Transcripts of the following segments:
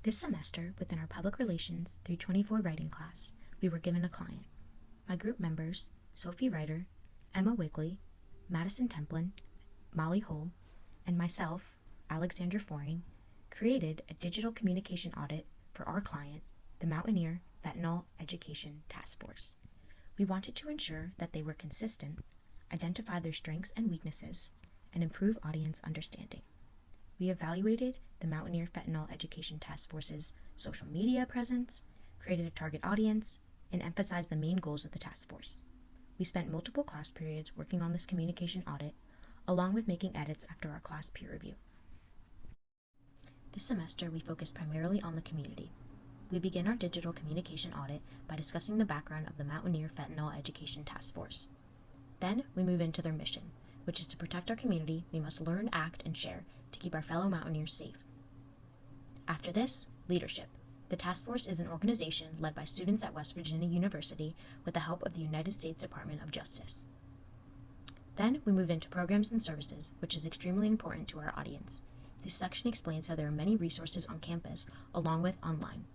This semester, within our Public Relations 324 writing class, we were given a client. My group members, Sophie Ryder, Emma Wigley, Madison Templin, Molly Hull, and myself, Alexandra Foring, created a digital communication audit for our client, the Mountaineer Fentanyl Education Task Force. We wanted to ensure that they were consistent, identify their strengths and weaknesses, and improve audience understanding. We evaluated the Mountaineer Fentanyl Education Task Force's social media presence, created a target audience, and emphasized the main goals of the task force. We spent multiple class periods working on this communication audit, along with making edits after our class peer review. This semester, we focused primarily on the community. We begin our digital communication audit by discussing the background of the Mountaineer Fentanyl Education Task Force. Then, we move into their mission, which is to protect our community. We must learn, act, and share to keep our fellow Mountaineers safe. After this, leadership. The task force is an organization led by students at West Virginia University with the help of the United States Department of Justice. Then, we move into programs and services, which is extremely important to our audience. This section explains how there are many resources on campus, along with online.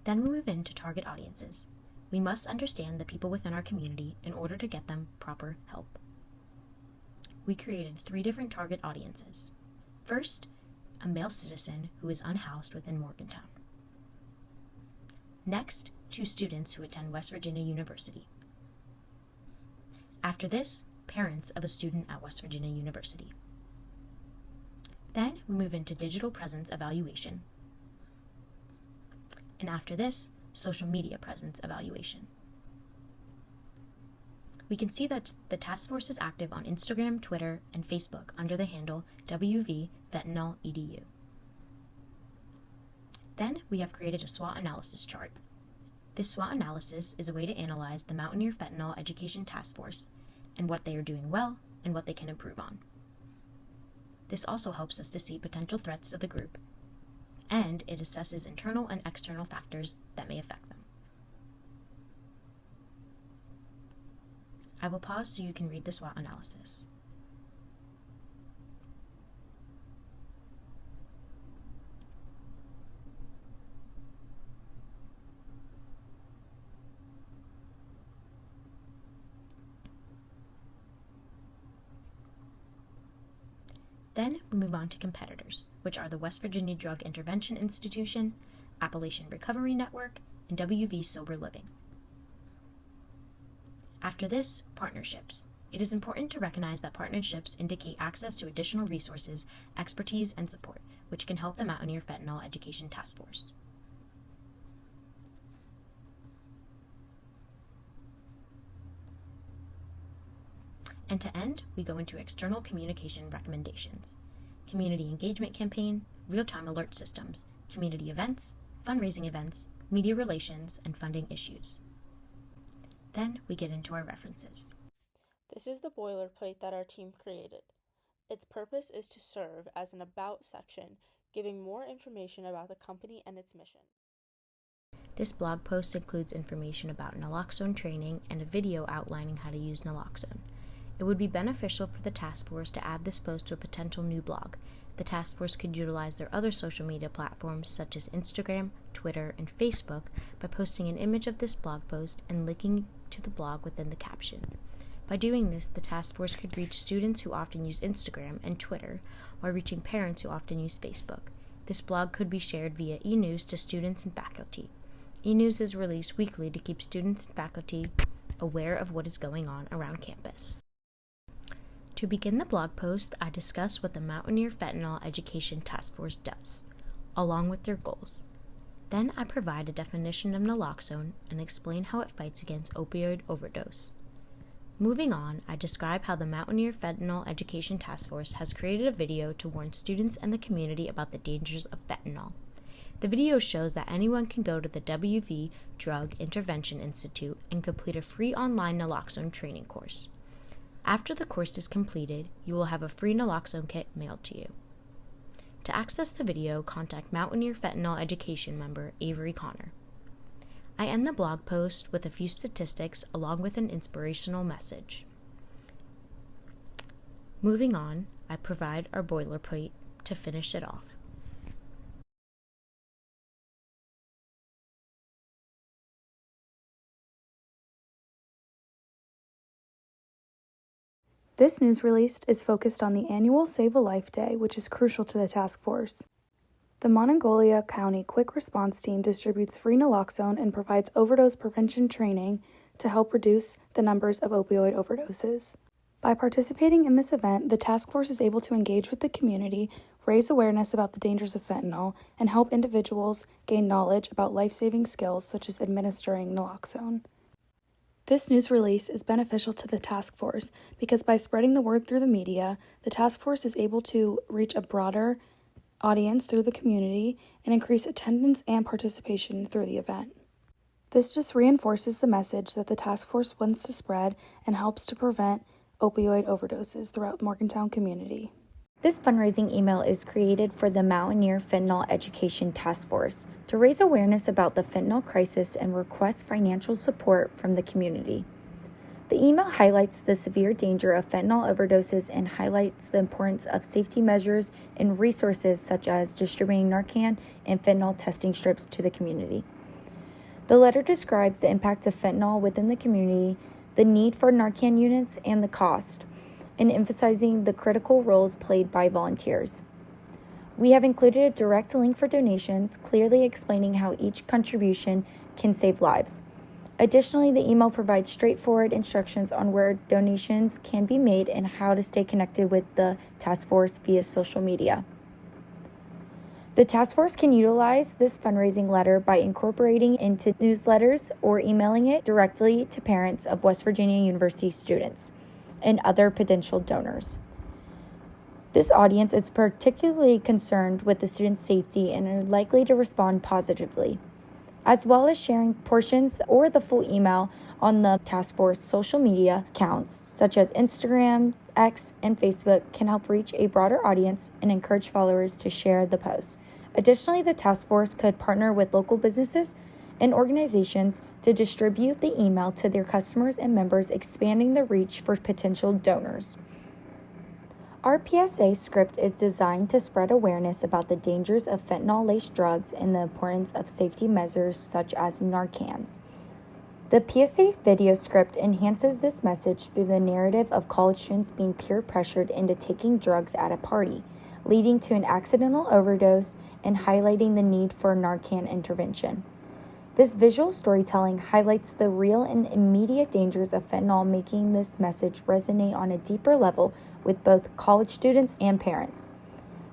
Then we move into target audiences. We must understand the people within our community in order to get them proper help. We created 3 different target audiences. First, a male citizen who is unhoused within Morgantown. Next, 2 students who attend West Virginia University. After this, parents of a student at West Virginia University. Then we move into digital presence evaluation. And after this, social media presence evaluation. We can see that the task force is active on Instagram, Twitter, and Facebook under the handle WVFentanylEDU. Then we have created a SWOT analysis chart. This SWOT analysis is a way to analyze the Mountaineer Fentanyl Education Task Force and what they are doing well and what they can improve on. This also helps us to see potential threats to the group, and it assesses internal and external factors that may affect them. I will pause so you can read the SWOT analysis. Then we move on to competitors, which are the West Virginia Drug Intervention Institution, Appalachian Recovery Network, and WV Sober Living. After this, partnerships. It is important to recognize that partnerships indicate access to additional resources, expertise, and support, which can help the Mountaineer Fentanyl Education Task Force. And to end, we go into external communication recommendations: community engagement campaign, real-time alert systems, community events, fundraising events, media relations, and funding issues. Then we get into our references. This is the boilerplate that our team created. Its purpose is to serve as an about section, giving more information about the company and its mission. This blog post includes information about naloxone training and a video outlining how to use naloxone. It would be beneficial for the task force to add this post to a potential new blog. The task force could utilize their other social media platforms such as Instagram, Twitter, and Facebook by posting an image of this blog post and linking to the blog within the caption. By doing this, the task force could reach students who often use Instagram and Twitter, while reaching parents who often use Facebook. This blog could be shared via e-news to students and faculty. E-news is released weekly to keep students and faculty aware of what is going on around campus. To begin the blog post, I discuss what the Mountaineer Fentanyl Education Task Force does, along with their goals. Then I provide a definition of naloxone and explain how it fights against opioid overdose. Moving on, I describe how the Mountaineer Fentanyl Education Task Force has created a video to warn students and the community about the dangers of fentanyl. The video shows that anyone can go to the WV Drug Intervention Institute and complete a free online naloxone training course. After the course is completed, you will have a free naloxone kit mailed to you. To access the video, contact Mountaineer Fentanyl Education member Avery Connor. I end the blog post with a few statistics along with an inspirational message. Moving on, I provide our boilerplate to finish it off. This news release is focused on the annual Save a Life Day, which is crucial to the task force. The Monongalia County Quick Response Team distributes free naloxone and provides overdose prevention training to help reduce the numbers of opioid overdoses. By participating in this event, the task force is able to engage with the community, raise awareness about the dangers of fentanyl, and help individuals gain knowledge about life-saving skills such as administering naloxone. This news release is beneficial to the task force because by spreading the word through the media, the task force is able to reach a broader audience through the community and increase attendance and participation through the event. This just reinforces the message that the task force wants to spread and helps to prevent opioid overdoses throughout the Morgantown community. This fundraising email is created for the Mountaineer Fentanyl Education Task Force to raise awareness about the fentanyl crisis and request financial support from the community. The email highlights the severe danger of fentanyl overdoses and highlights the importance of safety measures and resources such as distributing Narcan and fentanyl testing strips to the community. The letter describes the impact of fentanyl within the community, the need for Narcan units, and the cost, and emphasizing the critical roles played by volunteers. We have included a direct link for donations, clearly explaining how each contribution can save lives. Additionally, the email provides straightforward instructions on where donations can be made and how to stay connected with the task force via social media. The task force can utilize this fundraising letter by incorporating into newsletters or emailing it directly to parents of West Virginia University students and other potential donors. This audience is particularly concerned with the students' safety and are likely to respond positively, as well as sharing portions or the full email on the task force social media accounts such as Instagram, X, and Facebook can help reach a broader audience and encourage followers to share the post. Additionally, the task force could partner with local businesses and organizations to distribute the email to their customers and members, expanding the reach for potential donors. Our PSA script is designed to spread awareness about the dangers of fentanyl-laced drugs and the importance of safety measures such as Narcans. The PSA video script enhances this message through the narrative of college students being peer pressured into taking drugs at a party, leading to an accidental overdose and highlighting the need for Narcan intervention. This visual storytelling highlights the real and immediate dangers of fentanyl, making this message resonate on a deeper level with both college students and parents.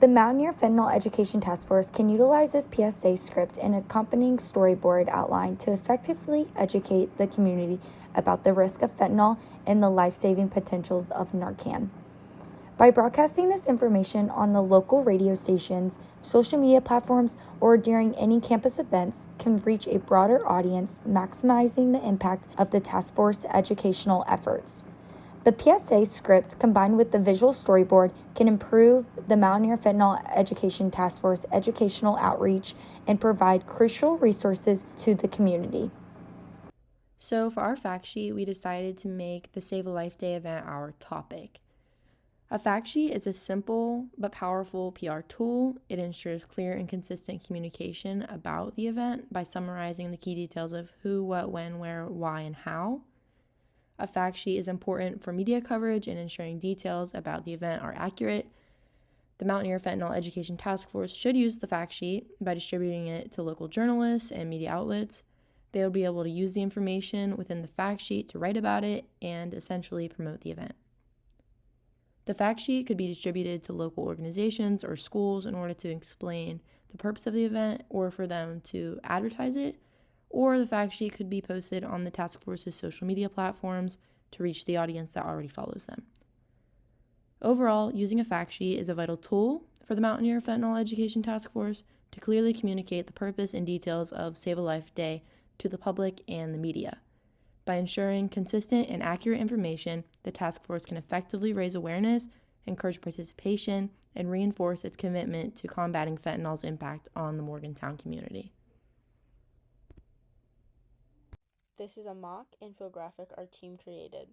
The Mountaineer Fentanyl Education Task Force can utilize this PSA script and accompanying storyboard outline to effectively educate the community about the risk of fentanyl and the life-saving potentials of Narcan. By broadcasting this information on the local radio stations, social media platforms, or during any campus events can reach a broader audience, maximizing the impact of the task force educational efforts. The PSA script, combined with the visual storyboard, can improve the Mountaineer Fentanyl Education Task Force educational outreach and provide crucial resources to the community. So for our fact sheet, we decided to make the Save a Life Day event our topic. A fact sheet is a simple but powerful PR tool. It ensures clear and consistent communication about the event by summarizing the key details of who, what, when, where, why, and how. A fact sheet is important for media coverage and ensuring details about the event are accurate. The Mountaineer Fentanyl Education Task Force should use the fact sheet by distributing it to local journalists and media outlets. They will be able to use the information within the fact sheet to write about it and essentially promote the event. The fact sheet could be distributed to local organizations or schools in order to explain the purpose of the event or for them to advertise it, or the fact sheet could be posted on the task force's social media platforms to reach the audience that already follows them. Overall, using a fact sheet is a vital tool for the Mountaineer Fentanyl Education Task Force to clearly communicate the purpose and details of Save a Life Day to the public and the media. By ensuring consistent and accurate information, the task force can effectively raise awareness, encourage participation, and reinforce its commitment to combating fentanyl's impact on the Morgantown community. This is a mock infographic our team created.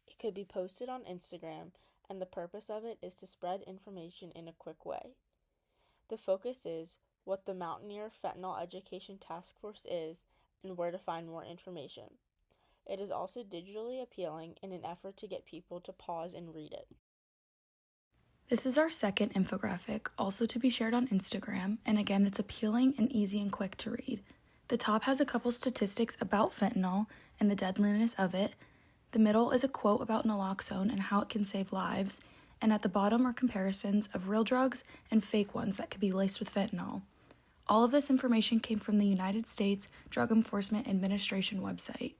It could be posted on Instagram and the purpose of it is to spread information in a quick way. The focus is what the Mountaineer Fentanyl Education Task Force is and where to find more information. It is also digitally appealing in an effort to get people to pause and read it. This is our second infographic, also to be shared on Instagram, and again, it's appealing and easy and quick to read. The top has a couple statistics about fentanyl and the deadliness of it. The middle is a quote about naloxone and how it can save lives, and at the bottom are comparisons of real drugs and fake ones that could be laced with fentanyl. All of this information came from the United States Drug Enforcement Administration website.